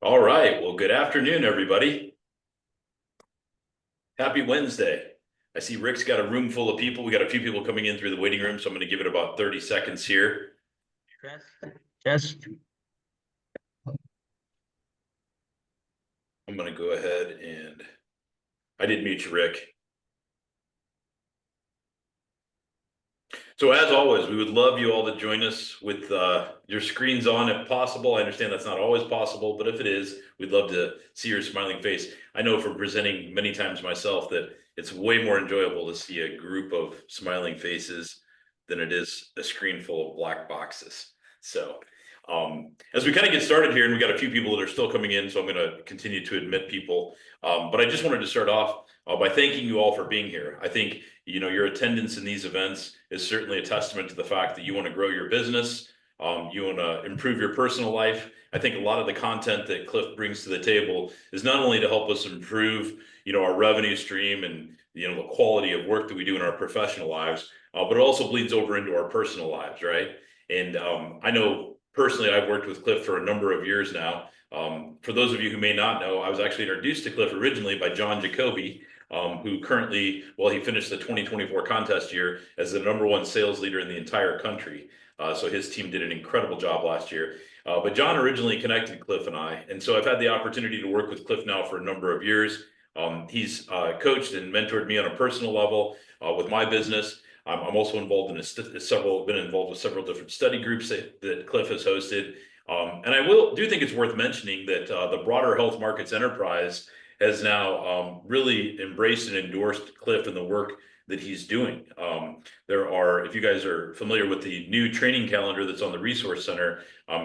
All right. Well, good afternoon, everybody. Happy Wednesday. I see Rick's got a room full of people. We got a few people coming in through the waiting room, so I'm going to give it about 30 seconds here. Yes. I'm going to go ahead and I did mute you, Rick. So as always, we would love you all to join us with your screens on if possible. I understand that's not always possible, but if it is, we'd love to see your smiling face. I know from presenting many times myself that it's way more enjoyable to see a group of smiling faces than it is a screen full of black boxes. So as we kind of get started here, and we got a few people that are still coming in, so I'm going to continue to admit people. But I just wanted to start off by thanking you all for being here. I think your attendance in these events is certainly a testament to the fact that you want to grow your business, you want to improve your personal life. I think a lot of the content that Cliff brings to the table is not only to help us improve, our revenue stream and the quality of work that we do in our professional lives, but it also bleeds over into our personal lives, right? And I know personally, I've worked with Cliff for a number of years now. For those of you who may not know, I was actually introduced to Cliff originally by John Jacoby, who currently, well, he finished the 2024 contest year as the #1 sales leader in the entire country. So his team did an incredible job last year. But John originally connected Cliff and I. And so I've had the opportunity to work with Cliff now for a number of years. He's coached and mentored me on a personal level with my business. I'm also involved in been involved with several different study groups that Cliff has hosted. And I do think it's worth mentioning that the broader health markets enterprise has now really embraced and endorsed Cliff and the work that he's doing. If you guys are familiar with the new training calendar that's on the Resource Center,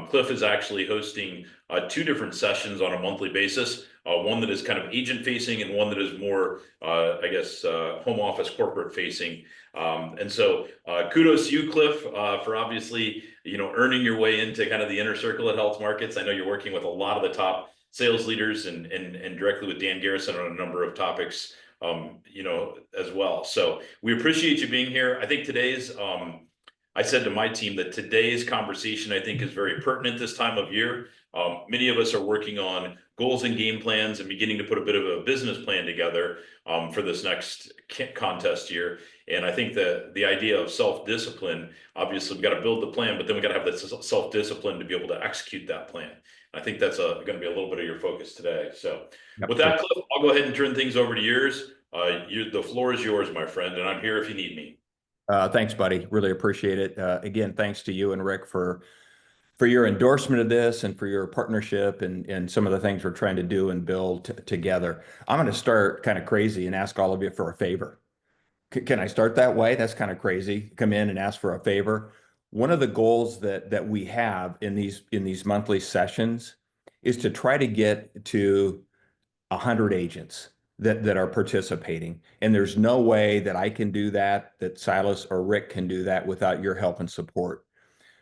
Cliff is actually hosting 2 different sessions on a monthly basis. One that is kind of agent facing and one that is more, home office corporate facing. And so kudos to you, Cliff, for obviously, earning your way into kind of the inner circle at health markets. I know you're working with a lot of the top sales leaders and directly with Dan Garrison on a number of topics, as well. So we appreciate you being here. I think I said to my team that today's conversation, I think, is very pertinent this time of year. Many of us are working on goals and game plans and beginning to put a bit of a business plan together for this next contest year. And I think the idea of self-discipline, obviously we've got to build the plan, but then we got to have that self-discipline to be able to execute that plan. I think that's going to be a little bit of your focus today. So with that, Cliff, I'll go ahead and turn things over to yours. The floor is yours, my friend, and I'm here if you need me. Thanks, buddy. Really appreciate it. Again, thanks to you and Rick for your endorsement of this and for your partnership and some of the things we're trying to do and build together. I'm going to start kind of crazy and ask all of you for a favor. Can I start that way? That's kind of crazy. Come in and ask for a favor. One of the goals that we have in these monthly sessions is to try to get to 100 agents that are participating. And there's no way that I can do that Silas or Rick can do that without your help and support.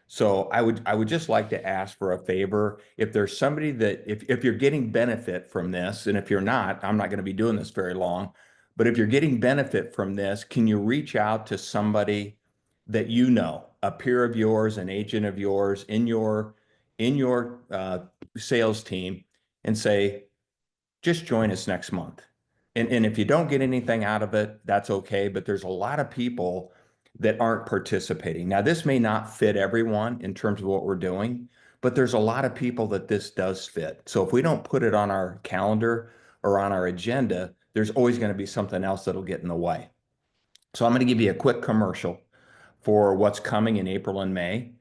So I would just like to ask for a favor. If there's somebody that, if you're getting benefit from this, and if you're not, I'm not going to be doing this very long, but if you're getting benefit from this, can you reach out to somebody that you know, a peer of yours, an agent of yours in your sales team, and say, just join us next month. And if you don't get anything out of it, that's okay. But there's a lot of people that aren't participating. Now, this may not fit everyone in terms of what we're doing, but there's a lot of people that this does fit. So if we don't put it on our calendar or on our agenda, there's always going to be something else that'll get in the way. So I'm going to give you a quick commercial for what's coming in April and May.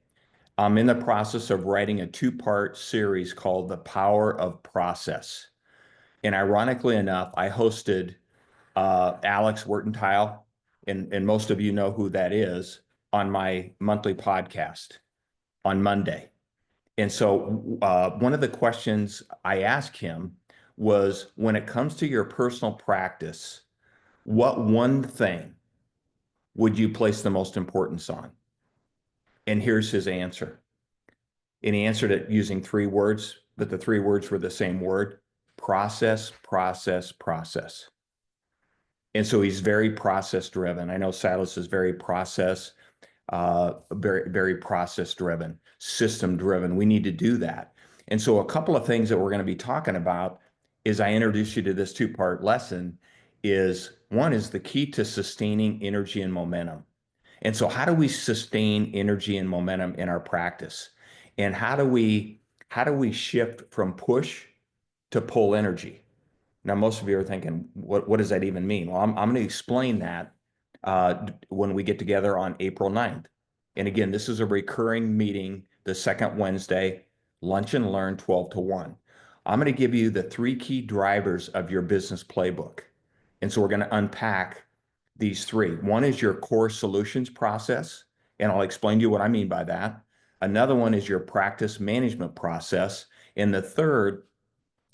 I'm in the process of writing a 2-part series called The Power of Process. And ironically enough, I hosted Alex Wertentile, and most of you know who that is, on my monthly podcast on Monday. And so one of the questions I asked him was, when it comes to your personal practice, what one thing would you place the most importance on? And here's his answer. And he answered it using 3 words, but the 3 words were the same word: process, process, process. And so he's very process driven. I know Silas is very process, very process driven, system driven. We need to do that. And so a couple of things that we're going to be talking about is I introduce you to this two-part lesson is one is the key to sustaining energy and momentum. And so how do we sustain energy and momentum in our practice? And how do we shift from push to pull energy? Now, most of you are thinking, what does that even mean? Well, I'm going to explain that when we get together on April 9th. And again, this is a recurring meeting, the second Wednesday, lunch and learn 12 to 1. I'm going to give you the three key drivers of your business playbook. And so we're going to unpack these three. One is your core solutions process, and I'll explain to you what I mean by that. Another one is your practice management process. And the third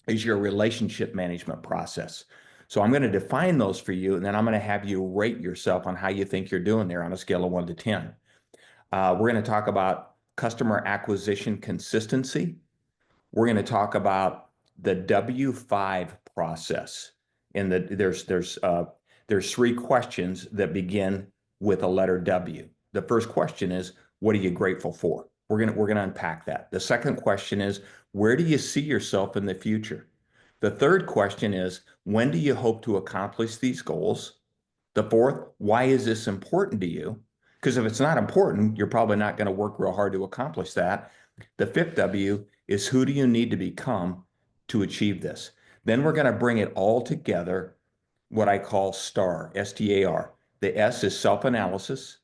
is your relationship management process. So I'm going to define those for you, and then I'm going to have you rate yourself on how you think you're doing there on a scale of 1 to 10. We're going to talk about customer acquisition consistency. We're going to talk about the W5 process. And there's three questions that begin with a letter W. The first question is, what are you grateful for? We're gonna unpack that. The second question is, where do you see yourself in the future? The third question is, when do you hope to accomplish these goals? The fourth, why is this important to you? Because if it's not important, you're probably not going to work real hard to accomplish that. The fifth W is, who do you need to become to achieve this? Then we're going to bring it all together, what I call STAR, STAR. The S is self-analysis.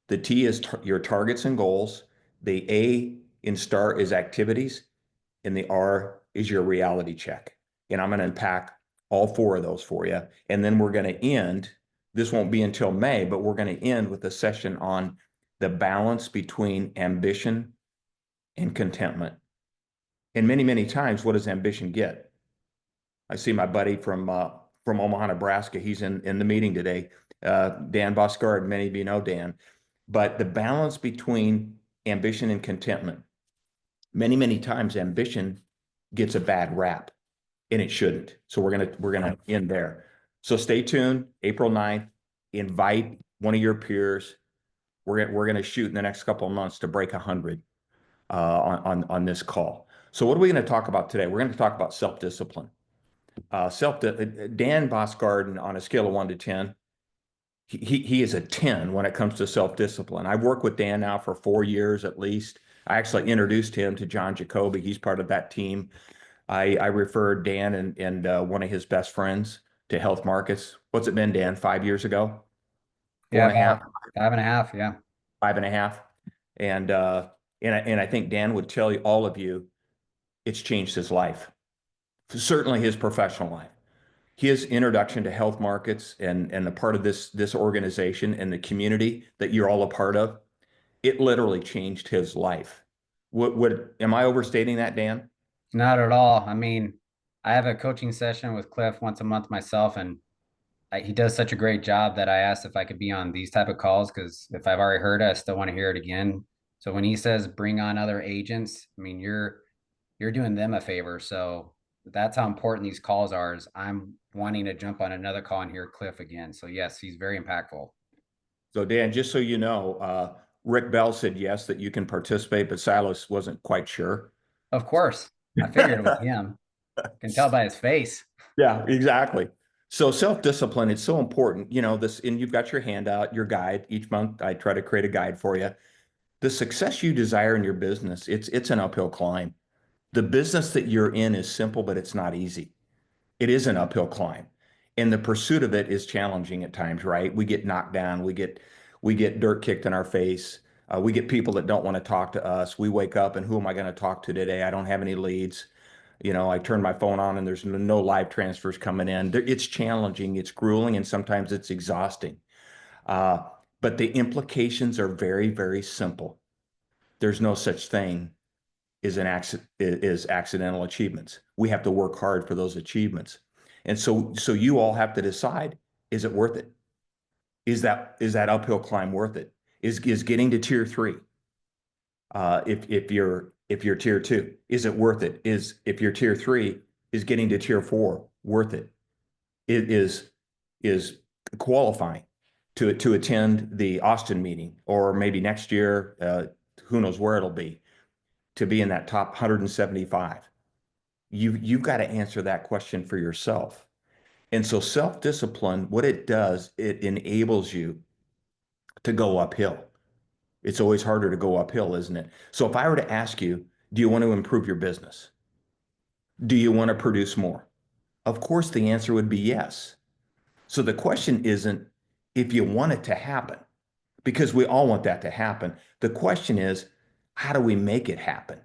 The T is your targets and goals. The A in STAR is activities. And the R is your reality check. And I'm going to unpack all four of those for you. And then we're going to end, this won't be until May, but we're going to end with a session on the balance between ambition and contentment. And many, many times, what does ambition get? I see my buddy from Omaha, Nebraska. He's in the meeting today. Dan Boscard, many of you know Dan. But the balance between ambition and contentment. Many, many times ambition gets a bad rap, and it shouldn't. So we're gonna end there. So stay tuned, April 9th, invite one of your peers. We're gonna shoot in the next couple of months to break 100 on this call. So what are we gonna talk about today? We're gonna talk about self-discipline. Dan Bosgarden, on a scale of 1 to 10, he is a 10 when it comes to self-discipline. I've worked with Dan now for 4 years at least. I actually introduced him to John Jacoby. He's part of that team. I referred Dan and one of his best friends to Health Markets. What's it been, Dan? 5 years ago? Four Yeah, and a half, about 5.5. Yeah. 5.5. And I think Dan would tell you, all of you, it's changed his life, certainly his professional life. His introduction to Health Markets and the part of this organization and the community that you're all a part of, it literally changed his life. Am I overstating that, Dan? Not at all. I mean, I have a coaching session with Cliff once a month myself, and he does such a great job that I asked if I could be on these type of calls because if I've already heard it, I still want to hear it again. So when he says bring on other agents, I mean you're doing them a favor. So that's how important these calls are. Is I'm wanting to jump on another call and hear Cliff again. So yes, he's very impactful. So Dan, just so you know, Rick Bell said yes, that you can participate, but Silas wasn't quite sure. Of course, I figured it was him. Can tell by his face. Yeah, exactly. So self-discipline is so important. You know, this, and you've got your handout, your guide. Each month I try to create a guide for you. The success you desire in your business, it's an uphill climb. The business that you're in is simple, but it's not easy. It is an uphill climb. And the pursuit of it is challenging at times, right? We get knocked down, we get dirt kicked in our face. We get people that don't want to talk to us. We wake up and who am I going to talk to today? I don't have any leads. You know, I turn my phone on and there's no live transfers coming in. It's challenging, it's grueling, and sometimes it's exhausting. Uh, but the implications are very, very simple. There's no such thing as accidental achievements. We have to work hard for those achievements. And so you all have to decide, is it worth it? Is that uphill climb worth it? Is getting to tier 3? If you're tier 2, is it worth it? If you're tier 3, is getting to tier 4 worth it? It is qualifying to attend the Austin meeting, or maybe next year, who knows where it'll be. to be in that top 175? You've got to answer that question for yourself. And so self-discipline, what it does, it enables you to go uphill. It's always harder to go uphill, isn't it? So if I were to ask you, do you want to improve your business? Do you want to produce more? Of course, the answer would be yes. So the question isn't if you want it to happen, because we all want that to happen. The question is, how do we make it happen?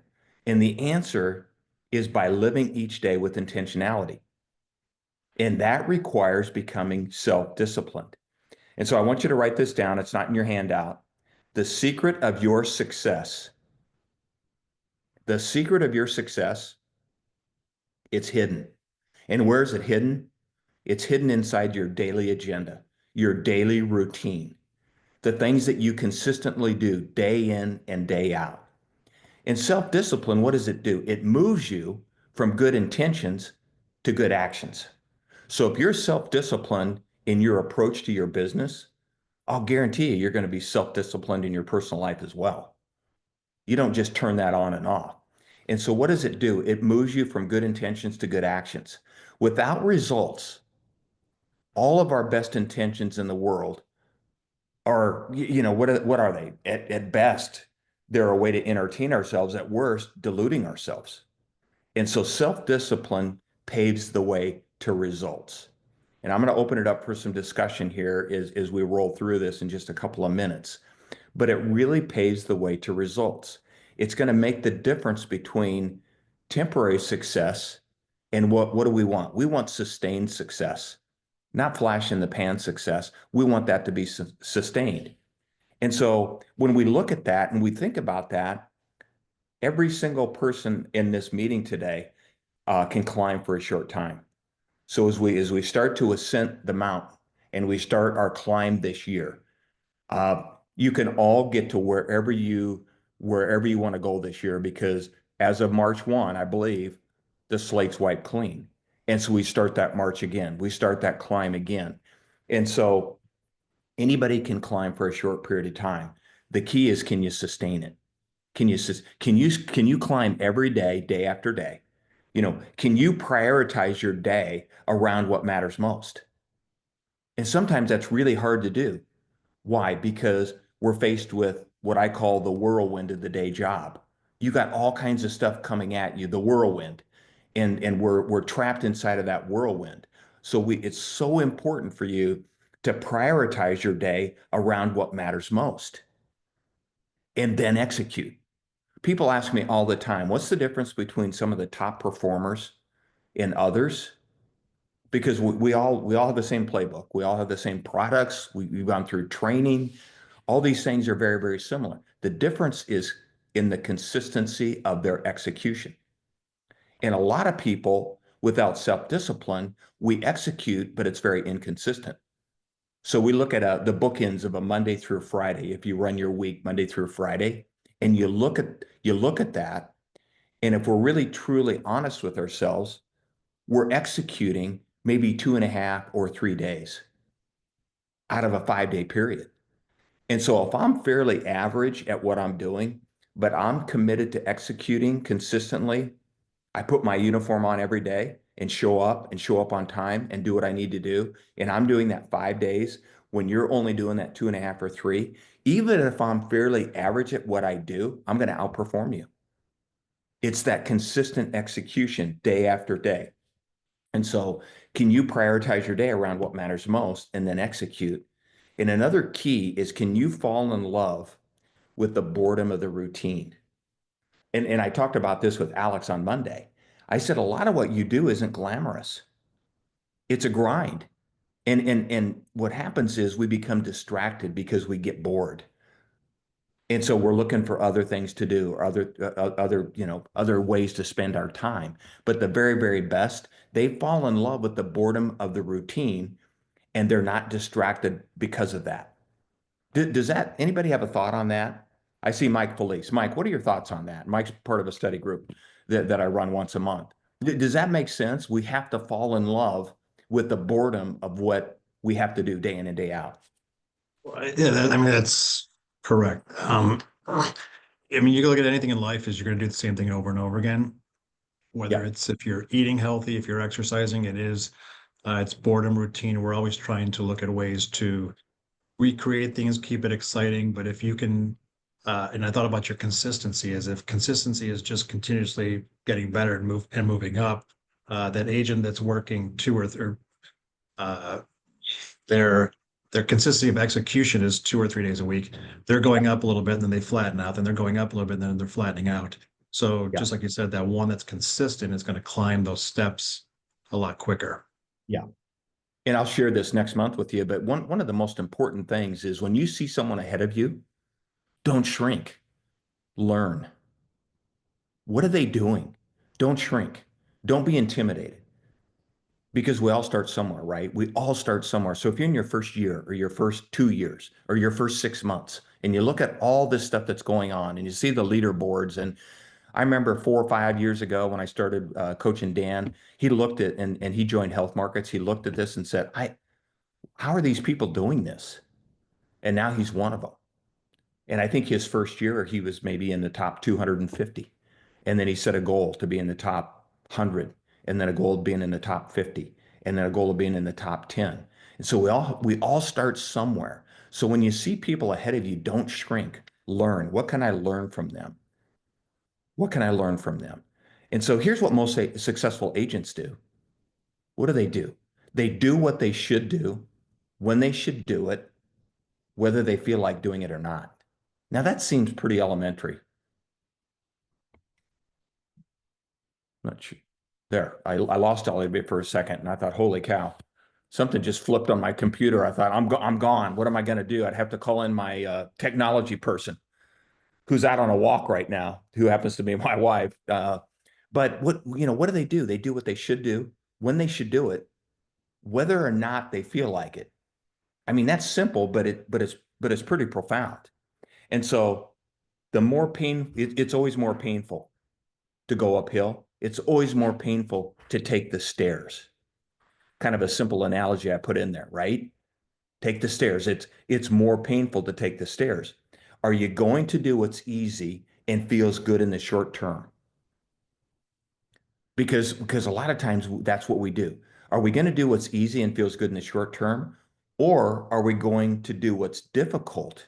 And the answer is by living each day with intentionality. And that requires becoming self-disciplined. And so I want you to write this down. It's not in your handout. The secret of your success, the secret of your success, it's hidden. And where is it hidden? It's hidden inside your daily agenda, your daily routine, the things that you consistently do day in and day out. And self-discipline, what does it do? It moves you from good intentions to good actions. So if you're self-disciplined in your approach to your business, I'll guarantee you, you're going to be self-disciplined in your personal life as well. You don't just turn that on and off. And so what does it do? It moves you from good intentions to good actions. Without results, all of our best intentions in the world are, what are they? At best, they're a way to entertain ourselves. At worst, deluding ourselves. And so self-discipline paves the way to results. And I'm going to open it up for some discussion here as we roll through this in just a couple of minutes. But it really paves the way to results. It's going to make the difference between temporary success and what do we want? We want sustained success, not flash in the pan success. We want that to be sustained. And so when we look at that and we think about that, every single person in this meeting today can climb for a short time. So as we start to ascend the mountain and we start our climb this year, you can all get to wherever you want to go this year, because as of March 1, I believe the slate's wiped clean. And so we start that march again. We start that climb again. And so anybody can climb for a short period of time. The key is, can you sustain it? Can you climb every day, day after day? Can you prioritize your day around what matters most? And sometimes that's really hard to do. Why? Because we're faced with what I call the whirlwind of the day job. You got all kinds of stuff coming at you, the whirlwind, and we're trapped inside of that whirlwind. So it's so important for you to prioritize your day around what matters most and then execute. People ask me all the time, what's the difference between some of the top performers and others? Because we all have the same playbook. We all have the same products. We've gone through training. All these things are very, very similar. The difference is in the consistency of their execution. And a lot of people, without self-discipline, we execute, but it's very inconsistent. So we look at the bookends of a Monday through Friday. If you run your week Monday through Friday, and you look at that, and if we're really truly honest with ourselves, we're executing maybe 2.5 or 3 days out of a 5-day period. And so if I'm fairly average at what I'm doing, but I'm committed to executing consistently, I put my uniform on every day and show up on time and do what I need to do. And I'm doing that 5 days when you're only doing that 2.5 or 3. Even if I'm fairly average at what I do, I'm going to outperform you. It's that consistent execution day after day. And so can you prioritize your day around what matters most and then execute? And another key is, can you fall in love with the boredom of the routine? And I talked about this with Alex on Monday. I said, a lot of what you do isn't glamorous. It's a grind. And what happens is we become distracted because we get bored. And so we're looking for other things to do, or other ways to spend our time. But the very, very best, they fall in love with the boredom of the routine, and they're not distracted because of that. Does anybody have a thought on that? I see Mike Felice. Mike, what are your thoughts on that? Mike's part of a study group that I run once a month. Does that make sense? We have to fall in love with the boredom of what we have to do day in and day out. Yeah, I mean, that's correct. I mean, you can look at anything in life is you're going to do the same thing over and over again. Whether Yeah. it's if you're eating healthy, if you're exercising, it's boredom routine. We're always trying to look at ways to recreate things, keep it exciting. But if you can, and I thought about your consistency as if consistency is just continuously getting better and moving up, that agent that's working two or three, uh, their their consistency of execution is 2 or 3 days a week. They're going up a little bit, and then they flatten out. Then they're going up a little bit, and then they're flattening out. So Yeah. just like you said, that one that's consistent is going to climb those steps a lot quicker. Yeah. And I'll share this next month with you, but one of the most important things is when you see someone ahead of you, don't shrink, learn. What are they doing? Don't shrink. Don't be intimidated because we all start somewhere, right? We all start somewhere. So if you're in your first year or your first 2 years or your first 6 months and you look at all this stuff that's going on and you see the leaderboards, and I remember 4 or 5 years ago when I started coaching Dan, he looked at and he joined Health Markets. He looked at this and said, how are these people doing this? And now he's one of them. And I think his first year, he was maybe in the top 250. And then he set a goal to be in the top 100, and then a goal of being in the top 50, and then a goal of being in the top 10. And so we all start somewhere. So when you see people ahead of you, don't shrink. Learn. What can I learn from them? What can I learn from them? And so here's what most successful agents do. What do? They do what they should do when they should do it, whether they feel like doing it or not. Now that seems pretty elementary. Not sure. There, I lost all of it for a second, and I thought, holy cow, something just flipped on my computer. I thought, I'm gone. What am I going to do? I'd have to call in my technology person who's out on a walk right now, who happens to be my wife. But what do? They do what they should do when they should do it, whether or not they feel like it. I mean, that's simple, but it's pretty profound. And so the more it's always more painful to go uphill. It's always more painful to take the stairs. Kind of a simple analogy I put in there, right? Take the stairs. It's more painful to take the stairs. Are you going to do what's easy and feels good in the short term? Because a lot of times that's what we do. Are we going to do what's easy and feels good in the short term? Or are we going to do what's difficult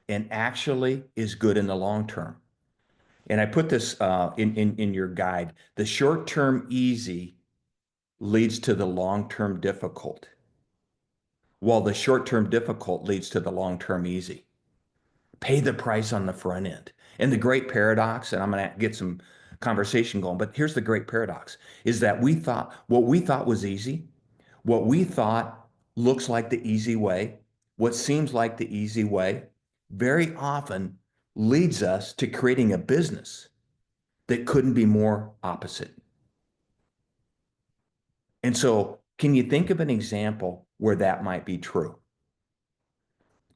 and actually is good in the long term? And I put this in your guide. The short term easy leads to the long term difficult, while the short term difficult leads to the long term easy. Pay the price on the front end. And the great paradox, and I'm going to get some conversation going, but here's the great paradox, is that what we thought was easy, what we thought looks like the easy way, what seems like the easy way, very often leads us to creating a business that couldn't be more opposite. And so, can you think of an example where that might be true?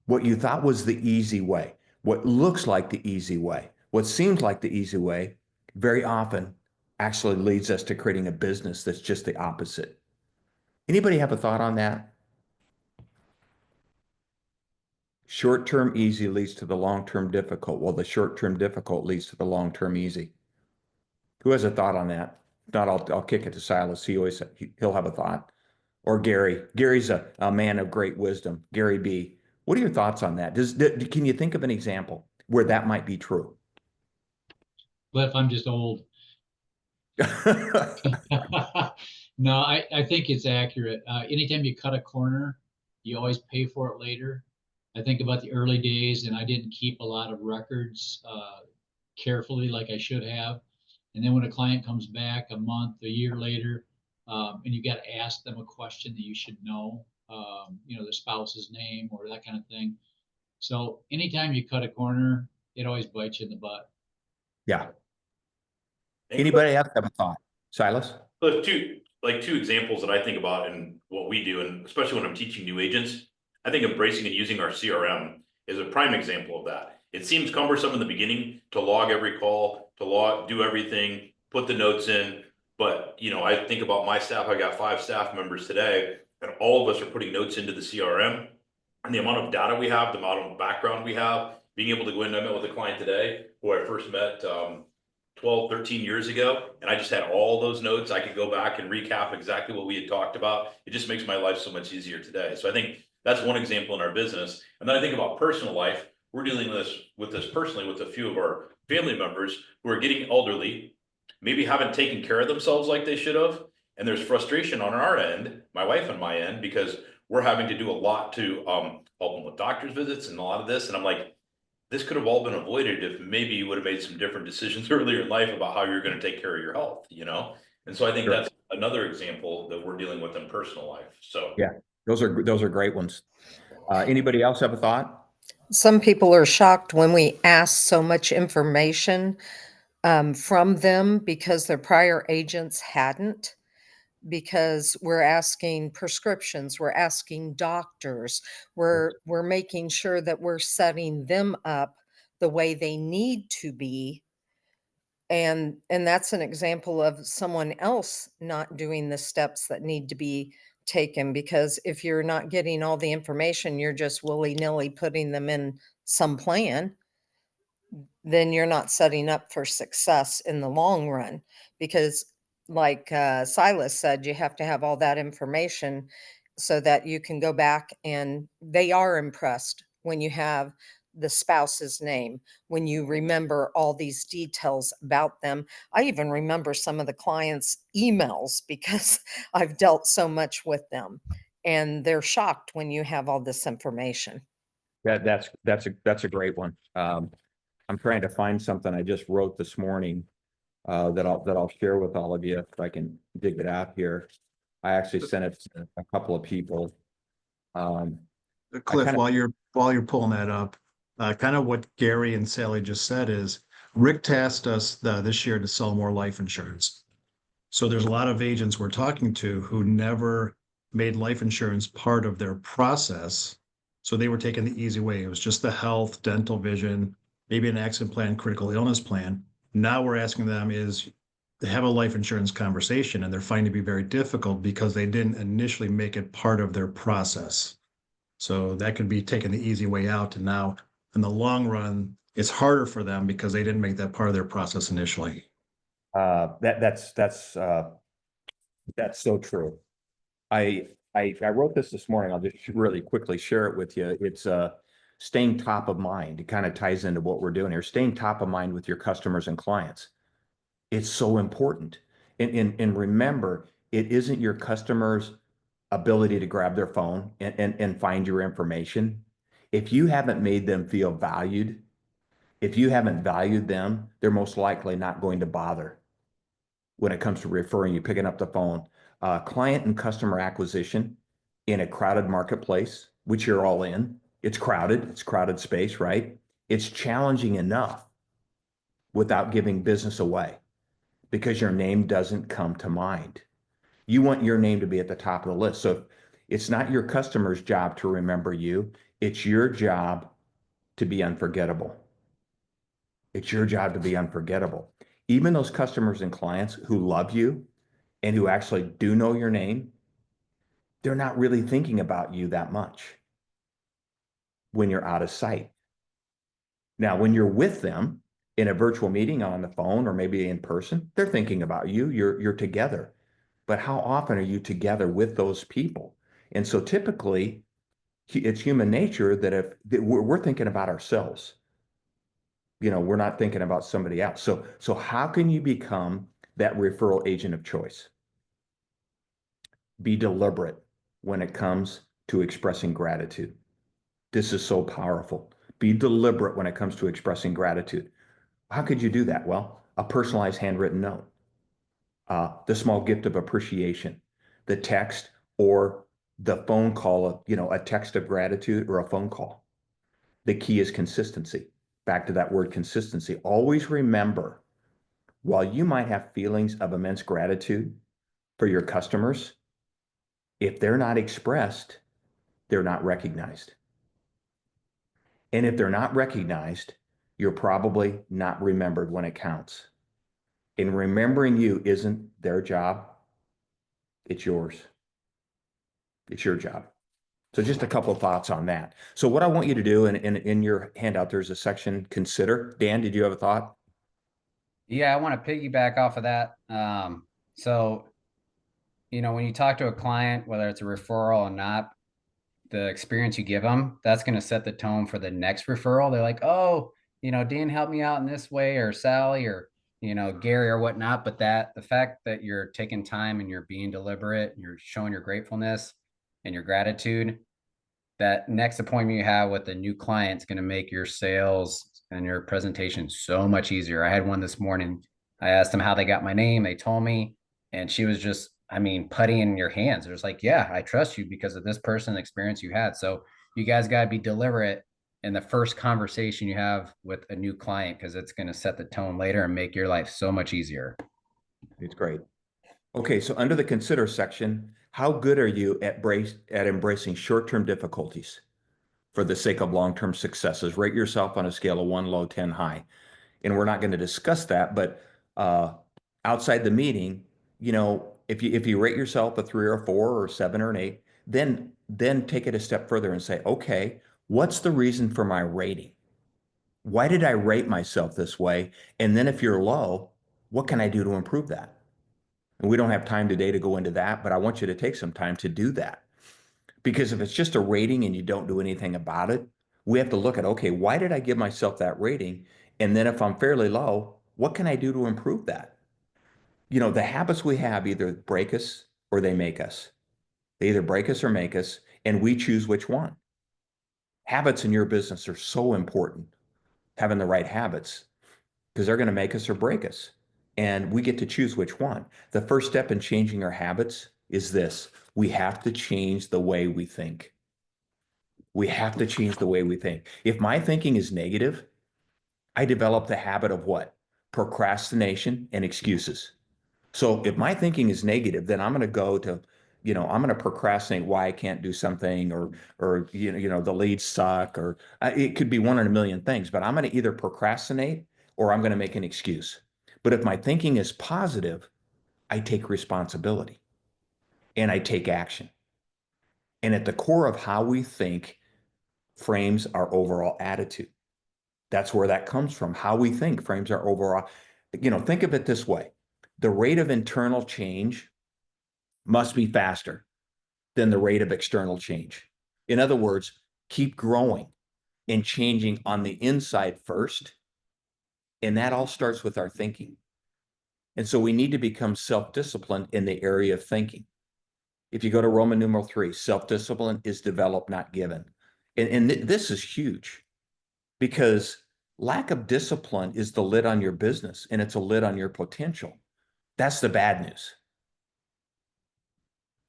What you thought was the easy way, what looks like the easy way, what seems like the easy way, very often actually leads us to creating a business that's just the opposite. Anybody have a thought on that? Short-term easy leads to the long-term difficult, while the short-term difficult leads to the long-term easy. Who has a thought on that? If not, I'll kick it to Silas. He'll have a thought. Or Gary. Gary's a man of great wisdom. Gary B. What are your thoughts on that? Can you think of an example where that might be true? Cliff, I'm just old. No, I think it's accurate. Anytime you cut a corner, you always pay for it later. I think about the early days, and I didn't keep a lot of records carefully like I should have. And then when a client comes back a month, a year later, and you got to ask them a question that you should know, the spouse's name or that kind of thing. So anytime you cut a corner, it always bites you in the butt. Yeah. Anybody else have a thought? Silas? So two examples that I think about and what we do, and especially when I'm teaching new agents, I think embracing and using our CRM is a prime example of that. It seems cumbersome in the beginning to log every call, do everything, put the notes in. But I think about my staff. I got 5 staff members today, and all of us are putting notes into the CRM. And the amount of data we have, the amount of background we have, being able to go in, I met with a client today who I first met 12, 13 years ago, and I just had all those notes. I could go back and recap exactly what we had talked about. It just makes my life so much easier today. So I think that's one example in our business. And then I think about personal life. We're dealing with this personally with a few of our family members who are getting elderly, maybe haven't taken care of themselves like they should have. And there's frustration on our end, my wife and my end, because we're having to do a lot to help them with doctor's visits and a lot of this. And I'm like, this could have all been avoided if maybe you would have made some different decisions earlier in life about how you're going to take care of your health, you know? And so I think Sure. that's another example that we're dealing with in personal life. So Yeah, those are great ones. Anybody else have a thought? Some people are shocked when we ask so much information from them because their prior agents hadn't, because we're asking prescriptions, we're asking doctors, we're making sure that we're setting them up the way they need to be. And that's an example of someone else not doing the steps that need to be taken, because if you're not getting all the information, you're just willy-nilly putting them in some plan, then you're not setting up for success in the long run. Because like Silas said, you have to have all that information so that you can go back, and they are impressed when you have the spouse's name, when you remember all these details about them. I even remember some of the clients' emails because I've dealt so much with them, and they're shocked when you have all this information. That's a great one. I'm trying to find something I just wrote this morning that I'll share with all of you if I can dig it out here. I actually sent it to a couple of people. Cliff, kinda- while you're pulling that up, kind of what Gary and Sally just said is Rick tasked us this year to sell more life insurance. So there's a lot of agents we're talking to who never made life insurance part of their process. So they were taking the easy way. It was just the health, dental, vision, maybe an accident plan, critical illness plan. Now we're asking them is to have a life insurance conversation, and they're finding it to be very difficult because they didn't initially make it part of their process. So that could be taking the easy way out. And now in the long run, it's harder for them because they didn't make that part of their process initially. That's so true. I wrote this morning. I'll just really quickly share it with you. It's staying top of mind. It kind of ties into what we're doing here. Staying top of mind with your customers and clients. It's so important. And remember, it isn't your customers' ability to grab their phone and find your information. If you haven't made them feel valued, if you haven't valued them, they're most likely not going to bother when it comes to referring you, picking up the phone. Client and customer acquisition in a crowded marketplace, which you're all in. It's crowded space, right? It's challenging enough without giving business away because your name doesn't come to mind. You want your name to be at the top of the list. So it's not your customer's job to remember you. It's your job to be unforgettable. It's your job to be unforgettable. Even those customers and clients who love you and who actually do know your name, they're not really thinking about you that much when you're out of sight. Now, when you're with them in a virtual meeting on the phone or maybe in person, they're thinking about you. You're together. But how often are you together with those people? And so typically, it's human nature that we're thinking about ourselves, we're not thinking about somebody else. So how can you become that referral agent of choice? Be deliberate when it comes to expressing gratitude. This is so powerful. Be deliberate when it comes to expressing gratitude. How could you do that? Well, a personalized handwritten note, the small gift of appreciation, the text or the phone call, a text of gratitude or a phone call. The key is consistency. Back to that word consistency. Always remember, while you might have feelings of immense gratitude for your customers, if they're not expressed, they're not recognized. And if they're not recognized, you're probably not remembered when it counts. And remembering you isn't their job, it's yours. It's your job. So just a couple of thoughts on that. So what I want you to do, and in your handout, there's a section, consider. Dan, did you have a thought? Yeah, I want to piggyback off of that. So, when you talk to a client, whether it's a referral or not, the experience you give them, that's going to set the tone for the next referral. They're like, oh, Dan helped me out in this way, or Sally, or, Gary or whatnot. But the fact that you're taking time and you're being deliberate, and you're showing your gratefulness and your gratitude, that next appointment you have with a new client is going to make your sales and your presentation so much easier. I had one this morning. I asked them how they got my name. They told me, and she was just, putty in your hands. It was like, yeah, I trust you because of this person experience you had. So you guys got to be deliberate in the first conversation you have with a new client, because it's going to set the tone later and make your life so much easier. It's great. Okay, so under the consider section, how good are you at embracing short-term difficulties for the sake of long-term successes? Rate yourself on a scale of 1 low, 10 high. And we're not going to discuss that, but outside the meeting, if you rate yourself a 3 or 4 or 7 or an 8, then take it a step further and say, okay, what's the reason for my rating? Why did I rate myself this way? And then if you're low, what can I do to improve that? And we don't have time today to go into that, but I want you to take some time to do that. Because if it's just a rating and you don't do anything about it, we have to look at, okay, why did I give myself that rating? And then if I'm fairly low, what can I do to improve that? The habits we have either break us or they make us. They either break us or make us, and we choose which one. Habits in your business are so important, having the right habits, because they're going to make us or break us. And we get to choose which one. The first step in changing our habits is this: we have to change the way we think. We have to change the way we think. If my thinking is negative, I develop the habit of what? Procrastination and excuses. So if my thinking is negative, then I'm going to go to, I'm going to procrastinate why I can't do something, or the leads suck, or it could be one in a million things, but I'm going to either procrastinate or I'm going to make an excuse. But if my thinking is positive, I take responsibility and I take action. And at the core of how we think frames our overall attitude. That's where that comes from. How we think frames our overall, think of it this way. The rate of internal change must be faster than the rate of external change. In other words, keep growing and changing on the inside first. And that all starts with our thinking. And so we need to become self-disciplined in the area of thinking. If you go to Roman numeral 3, self-discipline is developed, not given. And this is huge, because lack of discipline is the lid on your business, and it's a lid on your potential. That's the bad news.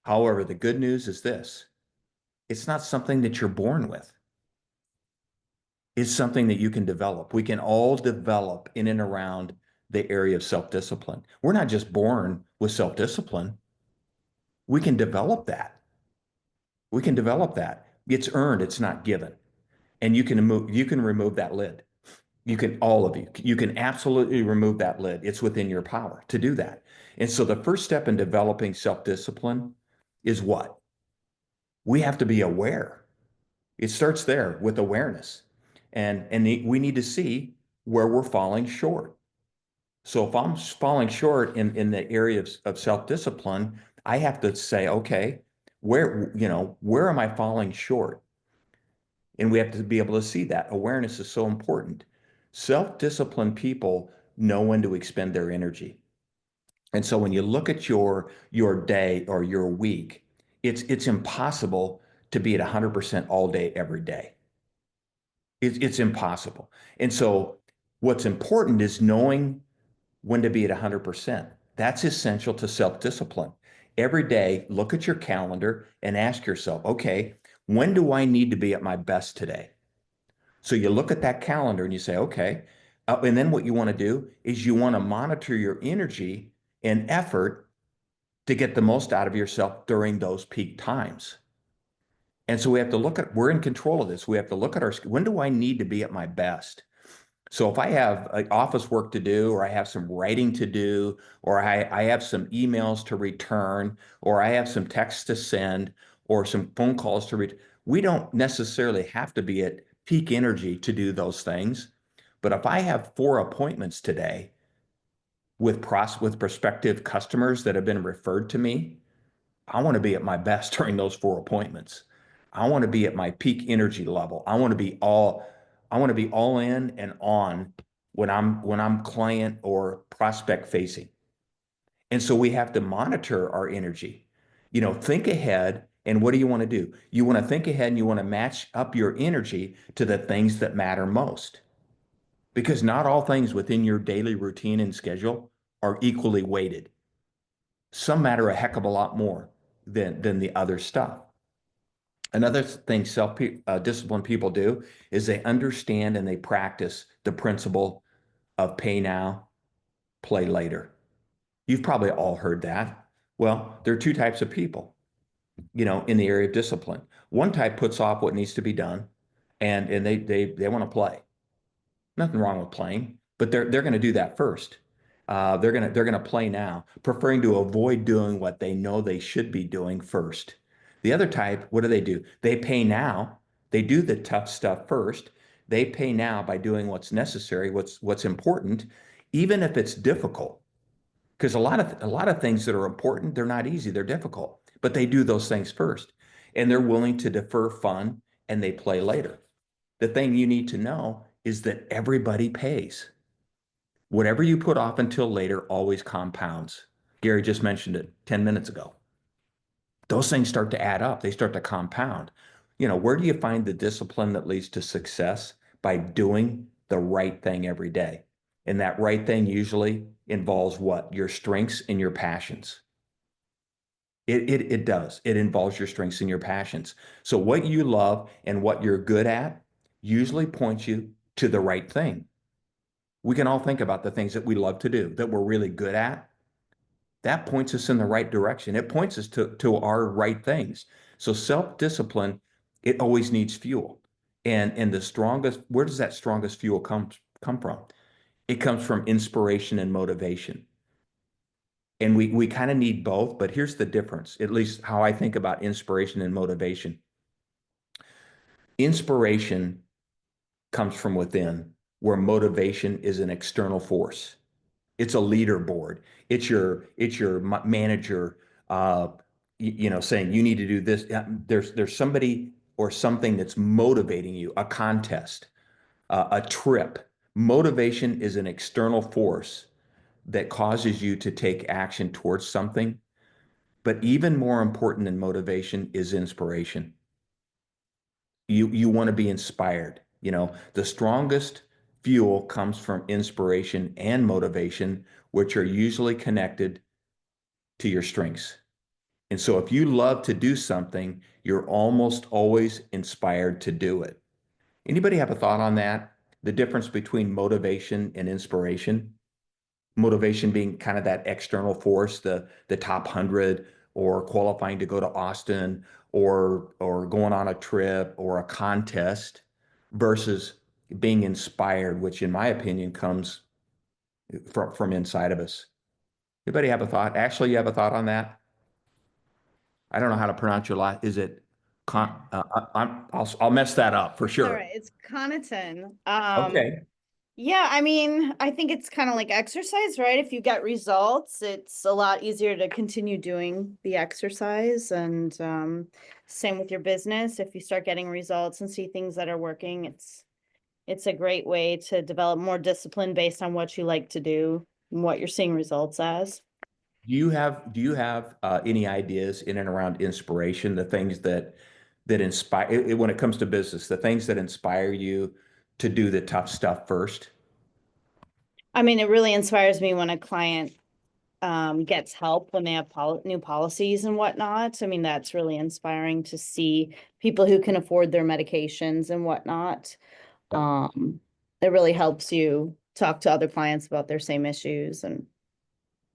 However, the good news is this: it's not something that you're born with. It's something that you can develop. We can all develop in and around the area of self-discipline. We're not just born with self-discipline. We can develop that. We can develop that. It's earned, it's not given. And you can remove that lid. All of you can absolutely remove that lid. It's within your power to do that. And so the first step in developing self-discipline is what? We have to be aware. It starts there with awareness. And we need to see where we're falling short. So if I'm falling short in the area of self-discipline, I have to say, okay, where am I falling short? And we have to be able to see that. Awareness is so important. Self-disciplined people know when to expend their energy. And so when you look at your day or your week, it's impossible to be at 100% all day, every day. It's impossible. And so what's important is knowing when to be at 100%. That's essential to self-discipline. Every day, look at your calendar and ask yourself, okay, when do I need to be at my best today? So you look at that calendar and you say, okay, and then what you want to do is you want to monitor your energy and effort to get the most out of yourself during those peak times. And so we're in control of this. We have to look at when do I need to be at my best? So if I have office work to do, or I have some writing to do, or I have some emails to return, or I have some texts to send, or some phone calls to read, We don't necessarily have to be at peak energy to do those things. But if I have 4 appointments today with prospective customers that have been referred to me, I want to be at my best during those 4 appointments. I want to be at my peak energy level. I want to be all in and on when I'm client or prospect facing. And so we have to monitor our energy. Think ahead. And what do you want to do? You want to think ahead and you want to match up your energy to the things that matter most. Because not all things within your daily routine and schedule are equally weighted. Some matter a heck of a lot more than the other stuff. Another thing self-disciplined people do is they understand and they practice the principle of pay now, play later. You've probably all heard that. Well, there are 2 types of people, in the area of discipline. One type puts off what needs to be done, and they want to play. Nothing wrong with playing, but they're going to do that first. They're going to play now, preferring to avoid doing what they know they should be doing first. The other type, what do? They pay now. They do the tough stuff first. They pay now by doing what's necessary, what's important, even if it's difficult. Because a lot of things that are important, they're not easy, they're difficult, but they do those things first, and they're willing to defer fun and they play later. The thing you need to know is that everybody pays. Whatever you put off until later always compounds. Gary just mentioned it 10 minutes ago. Those things start to add up. They start to compound. Where do you find the discipline that leads to success? By doing the right thing every day. And that right thing usually involves what? Your strengths and your passions. It does. It involves your strengths and your passions. So what you love and what you're good at usually points you to the right thing. We can all think about the things that we love to do, that we're really good at. That points us in the right direction. It points us to our right things. So self-discipline, it always needs fuel. And where does that strongest fuel come from? It comes from inspiration and motivation. And we kind of need both, but here's the difference, at least how I think about inspiration and motivation. Inspiration comes from within, where motivation is an external force. It's a leaderboard. It's your manager, saying you need to do this. There's somebody or something that's motivating you, a contest, a trip. Motivation is an external force that causes you to take action towards something. But even more important than motivation is inspiration. You want to be inspired. The strongest fuel comes from inspiration and motivation, which are usually connected to your strengths. And so if you love to do something, you're almost always inspired to do it. Anybody have a thought on that? The difference between motivation and inspiration? Motivation being kind of that external force, the top 100, or qualifying to go to Austin, or going on a trip or a contest, versus being inspired, which in my opinion comes from inside of us. Anybody have a thought? Ashley, you have a thought on that? I don't know how to pronounce your last. Is it I'll mess that up for All sure. right, it's Connaughton. Okay. Yeah, I mean, I think it's kind of like exercise, right? If you get results, it's a lot easier to continue doing the exercise. And same with your business. If you start getting results and see things that are working, it's a great way to develop more discipline based on what you like to do and what you're seeing results as. Do you have any ideas in and around inspiration, the things that inspire when it comes to business, the things that inspire you to do the tough stuff first? I mean, it really inspires me when a client gets help when they have new policies and whatnot. I mean, that's really inspiring to see people who can afford their medications and whatnot. It really helps you talk to other clients about their same issues and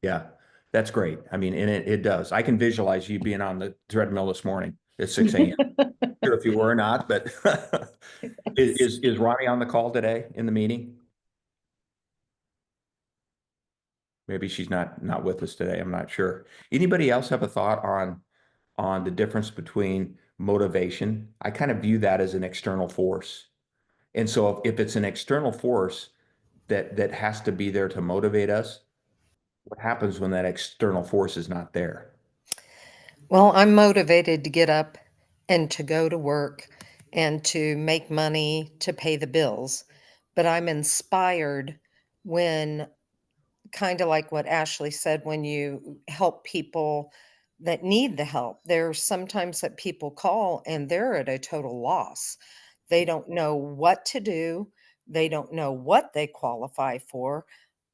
Yeah, that's great. I mean, and it does. I can visualize you being on the treadmill this morning at 6 a.m. Sure if you were or not, but is Ronnie on the call today in the meeting? Maybe she's not with us today. I'm not sure. Anybody else have a thought on the difference between motivation, I kind of view that as an external force. And so if it's an external force that has to be there to motivate us, what happens when that external force is not there? Well, I'm motivated to get up and to go to work and to make money to pay the bills. But I'm inspired when, kind of like what Ashley said, when you help people that need the help. There's sometimes that people call and they're at a total loss. They don't know what to do. They don't know what they qualify for.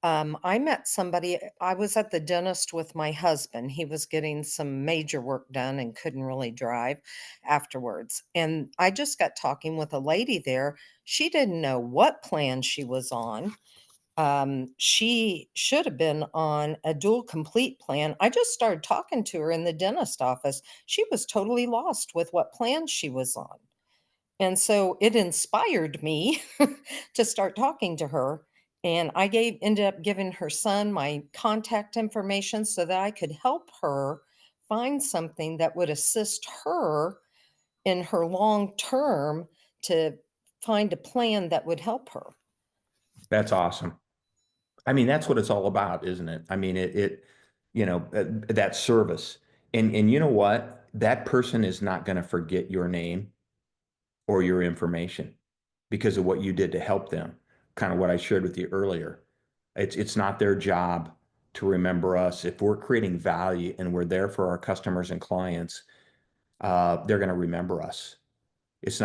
I met somebody, I was at the dentist with my husband. He was getting some major work done and couldn't really drive afterwards. And I just got talking with a lady there. She didn't know what plan she was on. She should have been on a dual complete plan. I just started talking to her in the dentist office. She was totally lost with what plan she was on. And so it inspired me to start talking to her. And I ended up giving her son my contact information so that I could help her find something that would assist her in her long term to find a plan that would help her. That's awesome. I mean, that's what it's all about, isn't it? I mean, that service. And you know what? That person is not going to forget your name or your information because of what you did to help them. Kind of what I shared with you earlier. It's not their job to remember us. If we're creating value and we're there for our customers and clients, they're going to remember us. It's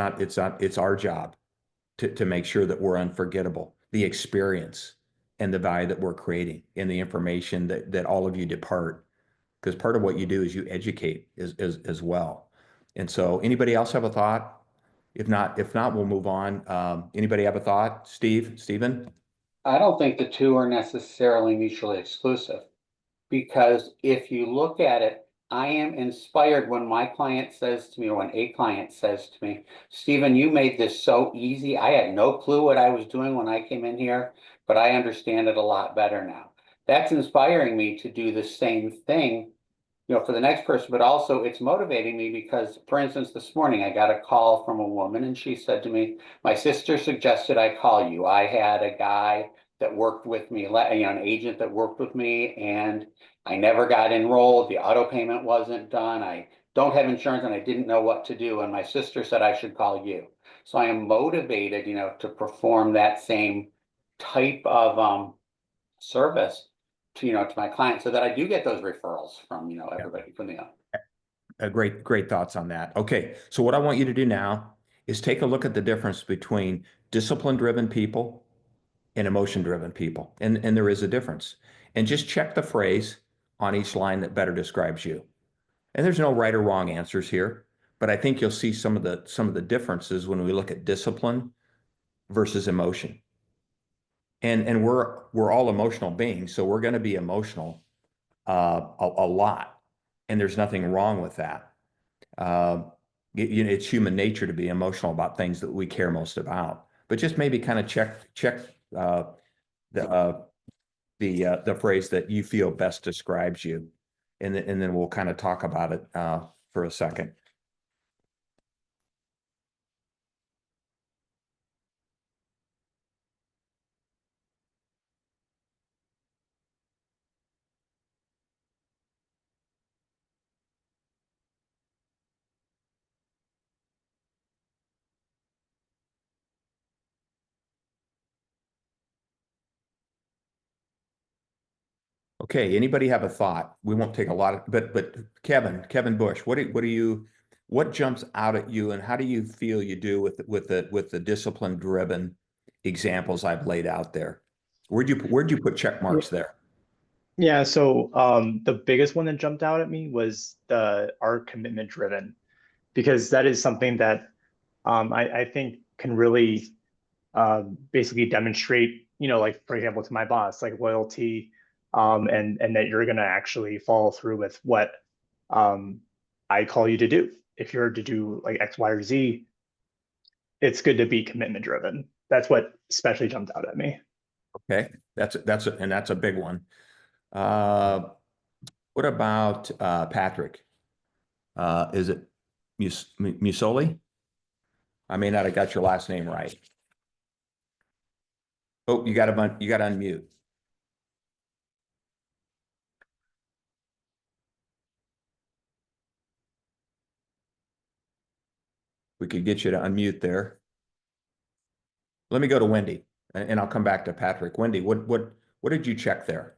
our job to make sure that we're unforgettable. The experience and the value that we're creating and the information that all of you depart. Because part of what you do is you educate as well. And so anybody else have a thought? If not, we'll move on. Anybody have a thought? Steven? I don't think the two are necessarily mutually exclusive. Because if you look at it, I am inspired when my client says to me, or when a client says to me, Stephen, you made this so easy. I had no clue what I was doing when I came in here, but I understand it a lot better now. That's inspiring me to do the same thing, for the next person, but also it's motivating me because, for instance, this morning I got a call from a woman and she said to me, my sister suggested I call you. I had a guy that worked with me, an agent that worked with me, and I never got enrolled. The auto payment wasn't done. I don't have insurance and I didn't know what to do. And my sister said I should call you. So I am motivated, to perform that same type of service to my clients so that I do get those referrals from, everybody from the Great thoughts on that. Okay, so what I want you to do now is take a look at the difference between discipline-driven people and emotion-driven people. And there is a difference. And just check the phrase on each line that better describes you. And there's no right or wrong answers here, but I think you'll see some of the differences when we look at discipline versus emotion. And we're all emotional beings, so we're going to be emotional a lot, and there's nothing wrong with that. It's human nature to be emotional about things that we care most about. But just maybe kind of check the phrase that you feel best describes you, and then we'll kind of talk about it for a second. Okay, anybody have a thought? We won't take a lot of, but Kevin Bush, what jumps out at you, and how do you feel you do with the discipline driven examples I've laid out there? Where'd you put check marks there? Yeah, so the biggest one that jumped out at me was the art commitment driven, because that is something that I think can really basically demonstrate, like for example, to my boss, like loyalty, and that you're gonna actually follow through with what I call you to do. If you're to do like X, Y, or Z, it's good to be commitment driven. That's what especially jumped out at me. Okay, that's a big one. What about Patrick? Is it Musoli? I may not have got your last name right. Oh, you got to unmute. We could get you to unmute there. Let me go to Wendy, and I'll come back to Patrick. Wendy, what did you check there?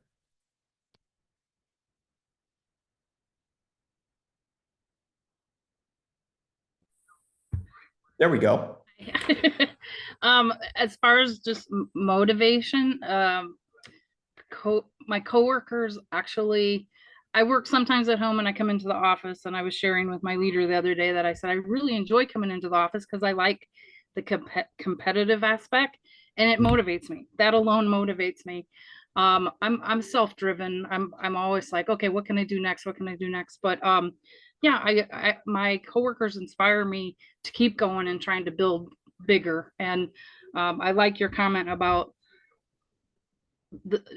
There we go. As far as just motivation, my coworkers actually, I work sometimes at home and I come into the office, and I was sharing with my leader the other day that I said I really enjoy coming into the office because I like the competitive aspect, and it motivates me. That alone motivates me. I'm self-driven. I'm always like, okay, what can I do next? What can I do next? But yeah, my coworkers inspire me to keep going and trying to build bigger. And I like your comment about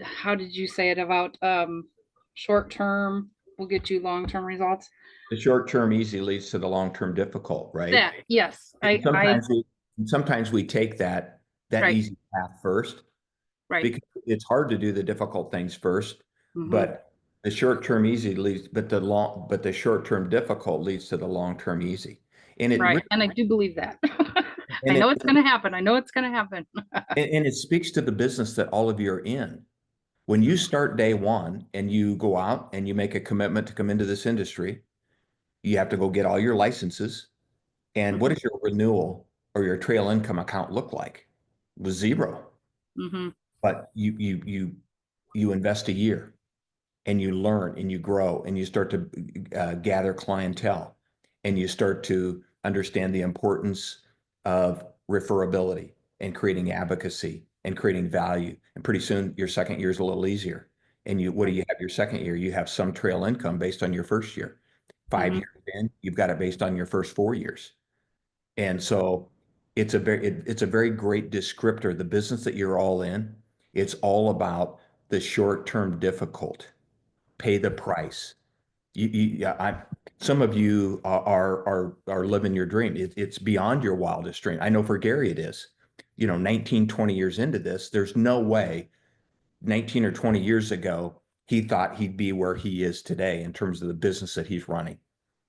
how did you say it about short term will get you long term results? The short term easy leads to the long term difficult, right? That, yes, And sometimes we take that Right. easy path first, right. because it's hard to do the difficult things first. Mhm. But the short term easy leads, but the short term difficult leads to the long term easy. And it Right, and I do believe that. I and know it, it's going to happen. I know it's going to happen. and it speaks to the business that all of you are in. When you start day one and you go out and you make a commitment to come into this industry, you have to go get all your licenses. And what does your renewal or your trail income account look like? It was zero. Mhm. But you invest a year and you learn and you grow and you start to gather clientele, and you start to understand the importance of referability and creating advocacy and creating value. And pretty soon your second year is a little easier. And what do you have your second year? You have some trail income based on your first year. 5 years in, you've got it based on your first 4 years. And so it's a very great descriptor. The business that you're all in, it's all about the short-term difficult. Pay the price. Some of you are living your dream. It's beyond your wildest dream. I know for Gary it is. 19, 20 years into this, there's no way 19 or 20 years ago he thought he'd be where he is today in terms of the business that he's running.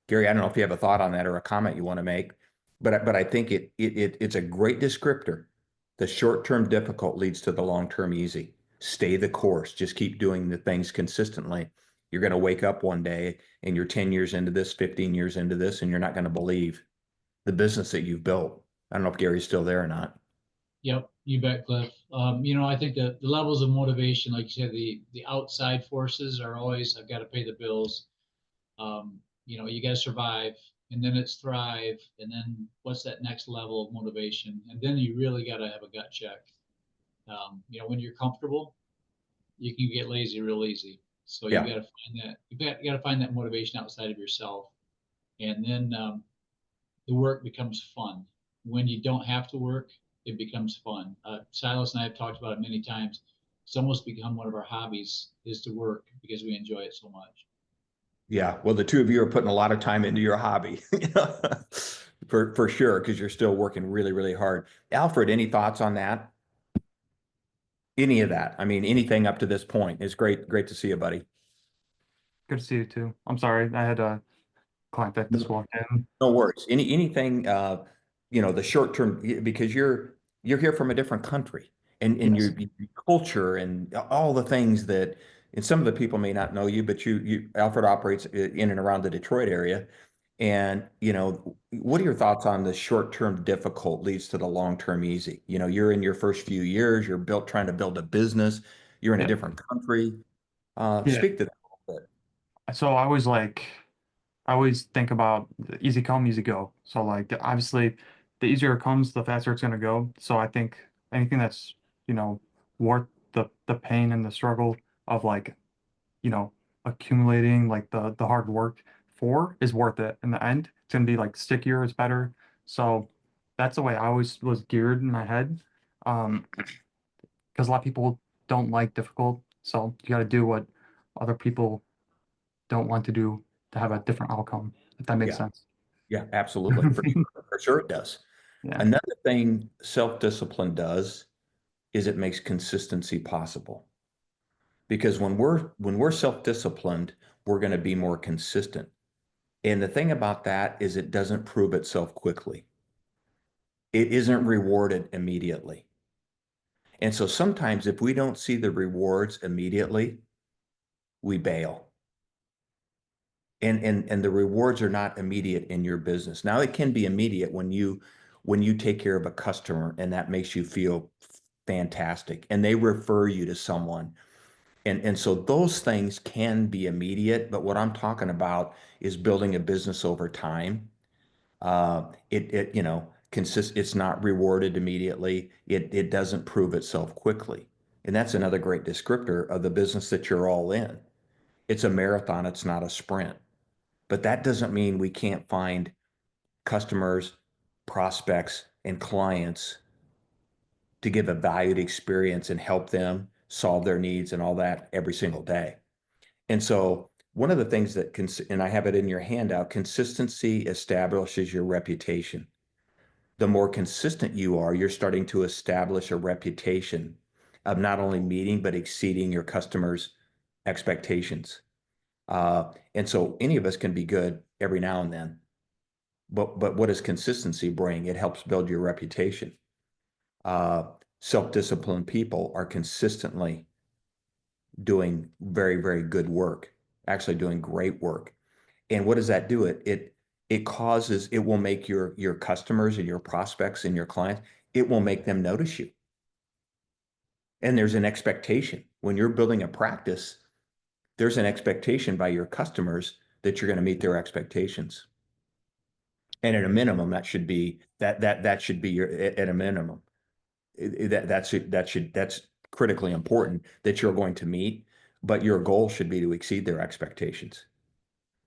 Gary, I don't know if you have a thought on that or a comment you want to make, but I think it's a great descriptor. The short-term difficult leads to the long-term easy. Stay the course. Just keep doing the things consistently. You're going to wake up one day and you're 10 years into this, 15 years into this, and you're not going to believe the business that you've built. I don't know if Gary's still there or not. Yep, you bet, Cliff. I think the levels of motivation, like you said, the outside forces are always, I've got to pay the bills. You got to survive, and then it's thrive, and then what's that next level of motivation? And then you really got to have a gut check. When you're comfortable, you can get lazy real easy. So you got to find that. You got to find that motivation outside of yourself, and then the work becomes fun. When you don't have to work, it becomes fun. Silas and I have talked about it many times. It's almost become one of our hobbies is to work because we enjoy it so much. Yeah, well, the two of you are putting a lot of time into your hobby, for sure, because you're still working really, really hard. Alfred, any thoughts on that? Any of that? I mean, anything up to this point is great. Great to see you, buddy. Good to see you too. I'm sorry, I had a client that just walked in. No worries. Anything, the short term, because you're here from a different country, and Yes. your culture and all the things that, and some of the people may not know you, but Alfred operates in and around the Detroit area. And, what are your thoughts on the short term difficult leads to the long term easy? You're in your first few years, you're trying to build a business, you're in a Yep. different country. Yeah. Speak to that a little bit. So I always think about the easy come, easy go. So obviously the easier it comes, the faster it's gonna go. So I think anything that's, worth the pain and the struggle of accumulating the hard work for is worth it in the end. It's gonna be stickier, it's better. So that's the way I always was geared in my head. Because a lot of people don't like difficult. So you gotta do what other people don't want to do to have a different outcome, if that makes Yeah. sense. Yeah, absolutely. For sure it does. Yeah. Another thing self-discipline does is it makes consistency possible. Because when we're self-disciplined, we're going to be more consistent. And the thing about that is it doesn't prove itself quickly. It isn't rewarded immediately. And so sometimes if we don't see the rewards immediately, we bail. And the rewards are not immediate in your business. Now it can be immediate when you take care of a customer and that makes you feel fantastic and they refer you to someone. And so those things can be immediate, but what I'm talking about is building a business over time. It's not rewarded immediately. It doesn't prove itself quickly. And that's another great descriptor of the business that you're all in. It's a marathon, it's not a sprint. But that doesn't mean we can't find customers, prospects, and clients to give a valued experience and help them solve their needs and all that every single day. And so one of the things that and I have it in your handout, consistency establishes your reputation. The more consistent you are, you're starting to establish a reputation of not only meeting but exceeding your customers' expectations. And so any of us can be good every now and then. But what does consistency bring? It helps build your reputation. Uh, Self-disciplined people are consistently doing very, very good work, actually doing great work. And what does that do? It will make your customers and your prospects and your clients, it will make them notice you. And there's an expectation. When you're building a practice, there's an expectation by your customers that you're going to meet their expectations. And at a minimum, that should be your at a minimum. That's critically important that you're going to meet, but your goal should be to exceed their expectations.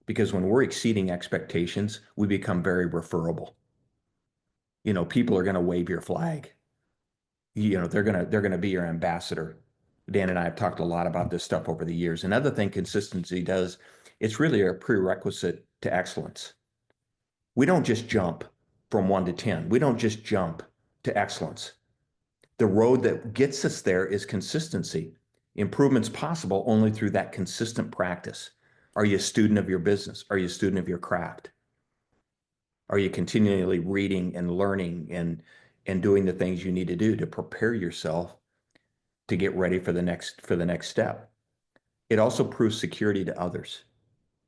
Because when we're exceeding expectations, we become very referable. People are going to wave your flag. They're going to be your ambassador. Dan and I have talked a lot about this stuff over the years. Another thing consistency does, it's really a prerequisite to excellence. We don't just jump from 1 to 10. We don't just jump to excellence. The road that gets us there is consistency. Improvement's possible only through that consistent practice. Are you a student of your business? Are you a student of your craft? Are you continually reading and learning and doing the things you need to do to prepare yourself to get ready for the next step? It also proves security to others.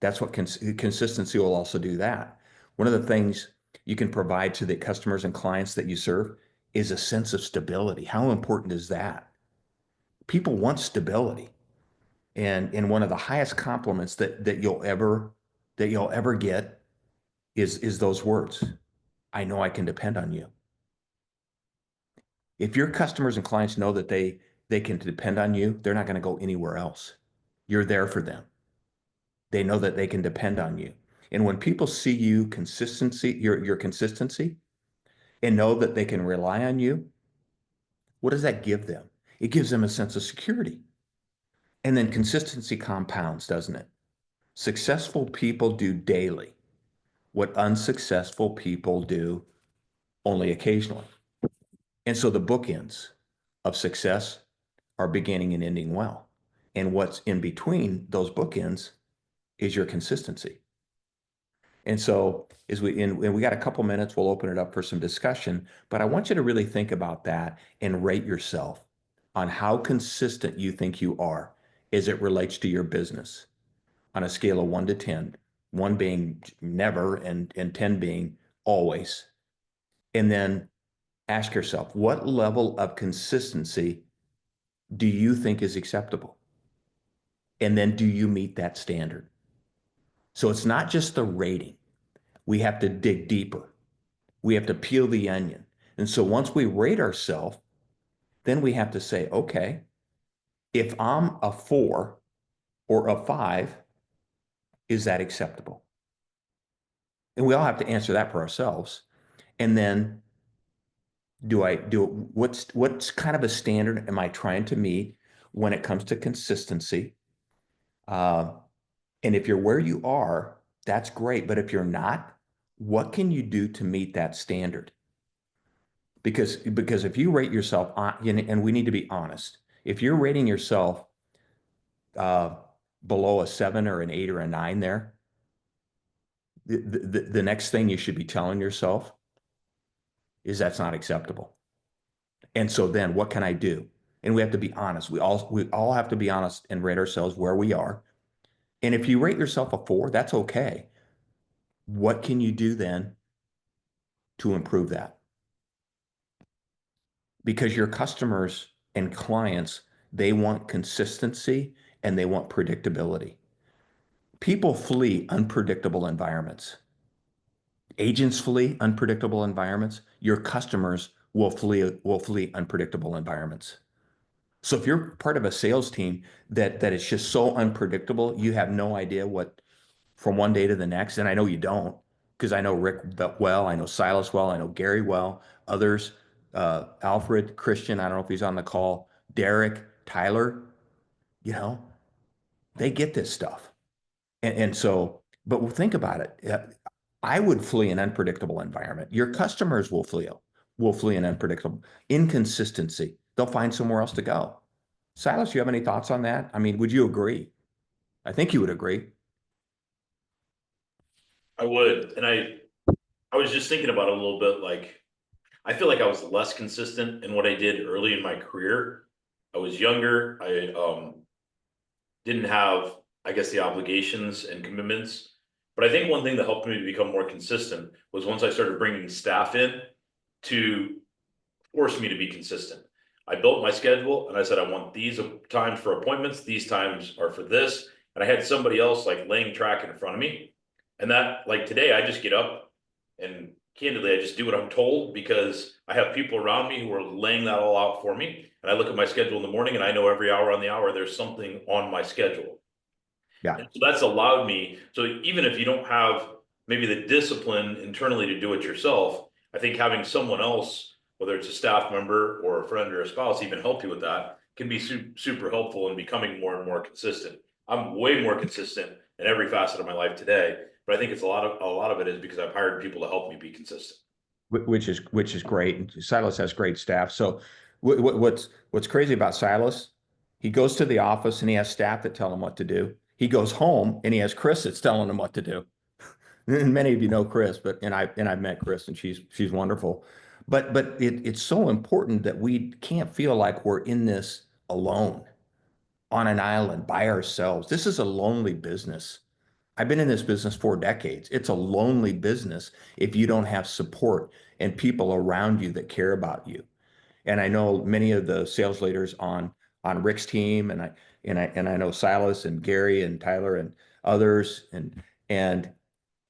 That's what consistency will also do that. One of the things you can provide to the customers and clients that you serve is a sense of stability. How important is that? People want stability. And one of the highest compliments that you'll ever get is those words. I know I can depend on you. If your customers and clients know that they can depend on you, they're not going to go anywhere else. You're there for them. They know that they can depend on you. And when people see your consistency, and know that they can rely on you, what does that give them? It gives them a sense of security. And then consistency compounds, doesn't it? Successful people do daily what unsuccessful people do only occasionally. And so the bookends of success are beginning and ending well. And what's in between those bookends is your consistency. And so and we got a couple minutes, we'll open it up for some discussion, but I want you to really think about that and rate yourself on how consistent you think you are as it relates to your business on a scale of 1 to 10, 1 being never and 10 being always. And then ask yourself, what level of consistency do you think is acceptable? And then do you meet that standard? So it's not just the rating. We have to dig deeper. We have to peel the onion. And so once we rate ourselves, then we have to say, okay, if I'm a 4 or a 5, is that acceptable? And we all have to answer that for ourselves. And then what's kind of a standard am I trying to meet when it comes to consistency? And if you're where you are, that's great. But if you're not, what can you do to meet that standard? Because if you rate yourself on, and we need to be honest, if you're rating yourself uh, below a 7 or an 8 or a 9 there, the next thing you should be telling yourself is that's not acceptable. And so then what can I do? And we have to be honest. We all have to be honest and rate ourselves where we are. And if you rate yourself a 4, that's okay. What can you do then to improve that? Because your customers and clients, they want consistency and they want predictability. People flee unpredictable environments. Agents flee unpredictable environments. Your customers will flee unpredictable environments. So if you're part of a sales team that is just so unpredictable, you have no idea what from one day to the next. And I know you don't, because I know Rick well, I know Silas well, I know Gary well, others, Alfred, Christian, I don't know if he's on the call, Derek, Tyler, you know, they get this stuff. And so, but think about it. I would flee an unpredictable environment. Your customers will flee an unpredictable inconsistency. They'll find somewhere else to go. Silas, you have any thoughts on that? I mean, would you agree? I think you would agree. I would. And I was just thinking about it a little bit. Like, I feel like I was less consistent in what I did early in my career. I was younger. I didn't have, I guess, the obligations and commitments. But I think one thing that helped me to become more consistent was once I started bringing staff in to force me to be consistent. I built my schedule and I said, I want these times for appointments, these times are for this. And I had somebody else like laying track in front of me. And that, like today, I just get up and candidly, I just do what I'm told because I have people around me who are laying that all out for me. And I look at my schedule in the morning and I know every hour on the hour, there's something on my schedule. Yeah. And so that's allowed me. So even if you don't have maybe the discipline internally to do it yourself, I think having someone else, whether it's a staff member or a friend or a spouse, even help you with that can be super helpful in becoming more and more consistent. I'm way more consistent in every facet of my life today, but I think it's a lot of it is because I've hired people to help me be consistent. Which is great. And Silas has great staff. So what's crazy about Silas? He goes to the office and he has staff that tell him what to do. He goes home and he has Chris that's telling him what to do. And many of you know Chris, but I've met Chris and she's wonderful. But it's so important that we can't feel like we're in this alone on an island by ourselves. This is a lonely business. I've been in this business 4 decades. It's a lonely business if you don't have support and people around you that care about you. And I know many of the sales leaders on Rick's team, and I know Silas and Gary and Tyler and others, and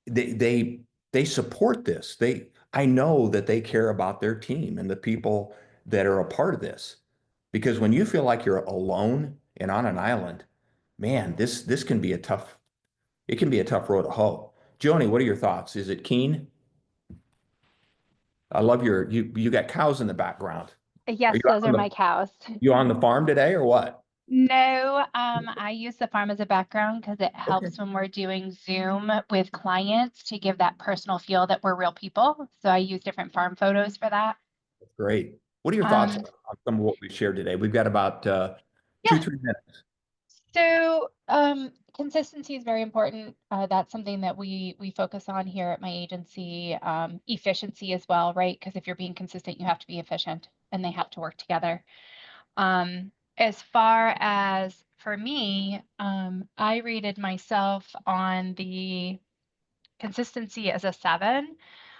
they support this. I know that they care about their team and the people that are a part of this. Because when you feel like you're alone and on an island, man, this can be a tough, it can be a tough road to hoe. Joni, what are your thoughts? Is it keen? I love you got cows in the background. Are Yes, you those on are my cows. you on the farm today or what? No, I use the farm as a background because it Okay. helps when we're doing Zoom with clients to give that personal feel that we're real people. So I use different farm photos for that. Great. What are your thoughts Um, on some of what we've shared today? We've got about yeah, 3 minutes. so consistency is very important. That's something that we focus on here at my agency. Efficiency as well, right? Because if you're being consistent, you have to be efficient and they have to work together. As far as for me, I rated myself on the consistency as a 7.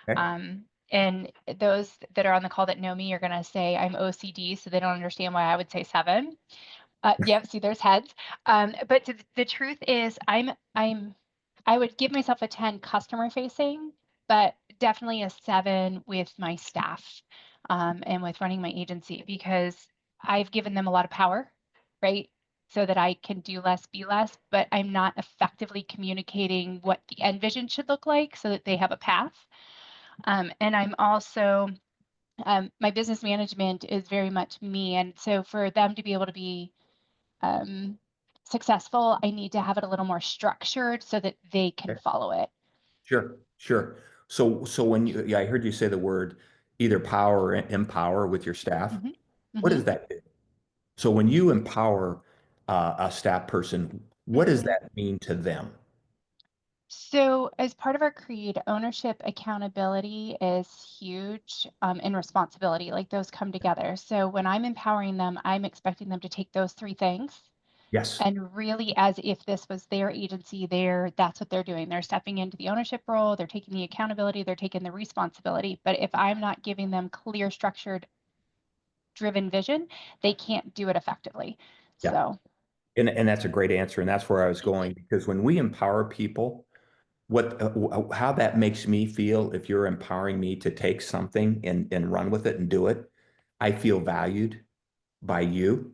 Okay. And those that are on the call that know me are going to say I'm OCD, so they don't understand why I would say 7. Yep, see, there's heads. But the truth is, I would give myself a 10 customer facing, but definitely a 7 with my staff, and with running my agency because I've given them a lot of power, right? So that I can do less, be less, but I'm not effectively communicating what the end vision should look like so that they have a path. And I'm also, my business management is very much me. And so for them to be able to be um, successful, I need to have it a little more structured so that they can Okay. follow it. Sure. So when you, yeah, I heard you say the word either power or empower with your staff. Mhm, What mhm, does that do? So when you empower a staff person, what does mhm. that mean to them? So, as part of our creed, ownership, accountability is huge, and responsibility, like those come together. So, when I'm empowering them, I'm expecting them to take those three things Yes. and really, as if this was their agency, that's what they're doing. They're stepping into the ownership role, they're taking the accountability, they're taking the responsibility. But if I'm not giving them clear, structured, driven vision, they can't do it effectively. Yeah. So, And that's a great answer. And that's where I was going, because when we empower people, how that makes me feel, if you're empowering me to take something and run with it and do it, I feel valued by you.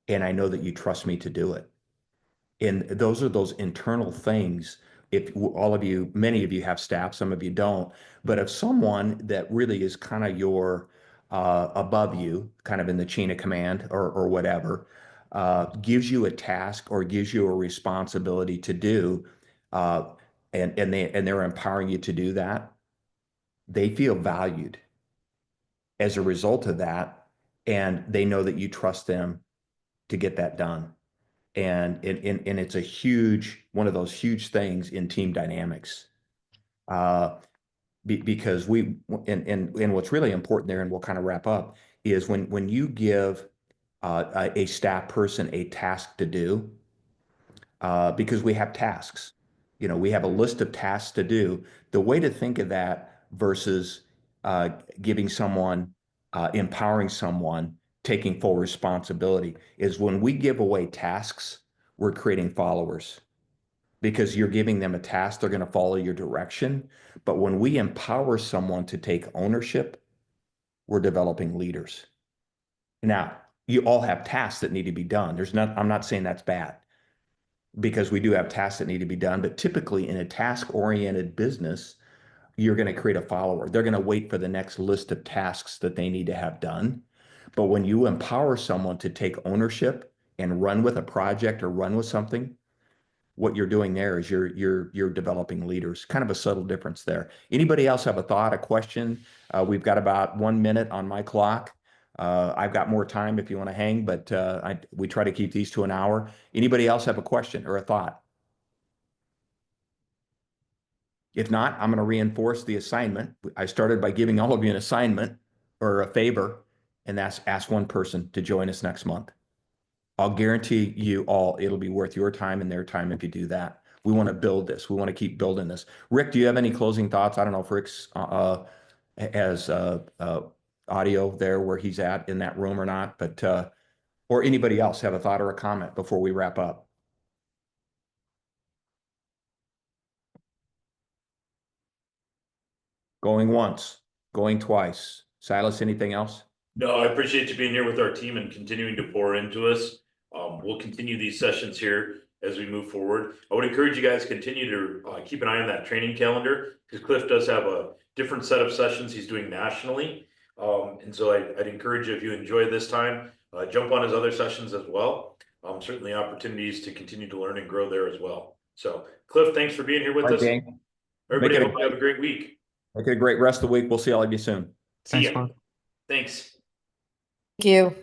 And I know that you trust me to do it. And those are those internal things. If all of you, many of you have staff, some of you don't, but if someone that really is kind of your above you, kind of in the chain of command or whatever, gives you a task or gives you a responsibility to do, uh, and they're empowering you to do that, they feel valued as a result of that, and they know that you trust them to get that done. And it's a huge, one of those huge things in team dynamics. Because and what's really important there, and we'll kind of wrap up, is when you give a staff person a task to do, because we have tasks, we have a list of tasks to do. The way to think of that versus giving someone, empowering someone, taking full responsibility, is when we give away tasks, we're creating followers, because you're giving them a task, they're going to follow your direction. But when we empower someone to take ownership, we're developing leaders. Now, you all have tasks that need to be done. I'm not saying that's bad, because we do have tasks that need to be done. But typically in a task-oriented business, you're going to create a follower. They're going to wait for the next list of tasks that they need to have done. But when you empower someone to take ownership and run with a project or run with something, what you're doing there is you're developing leaders. Kind of a subtle difference there. Anybody else have a thought, a question? We've got about 1 minute on my clock. I've got more time if you want to hang, but we try to keep these to an hour. Anybody else have a question or a thought? If not, I'm going to reinforce the assignment. I started by giving all of you an assignment or a favor, and that's ask one person to join us next month. I'll guarantee you all it'll be worth your time and their time if you do that. We want to build this. We want to keep building this. Rick, do you have any closing thoughts? I don't know if Rick's has audio there where he's at in that room or not, but or anybody else have a thought or a comment before we wrap up? Going once, going twice. Silas, anything else? No, I appreciate you being here with our team and continuing to pour into us. We'll continue these sessions here as we move forward. I would encourage you guys to continue to keep an eye on that training calendar, because Cliff does have a different set of sessions he's doing nationally. And so I'd encourage you, if you enjoy this time, jump on his other sessions as well. Certainly opportunities to continue to learn and grow there as well. So Cliff, thanks for being here with All right, us. gang. Everybody, hope you have a great week. Make it a great rest of the week. We'll see all of you soon. See Thanks, ya. Cliff. Thanks. Thank you.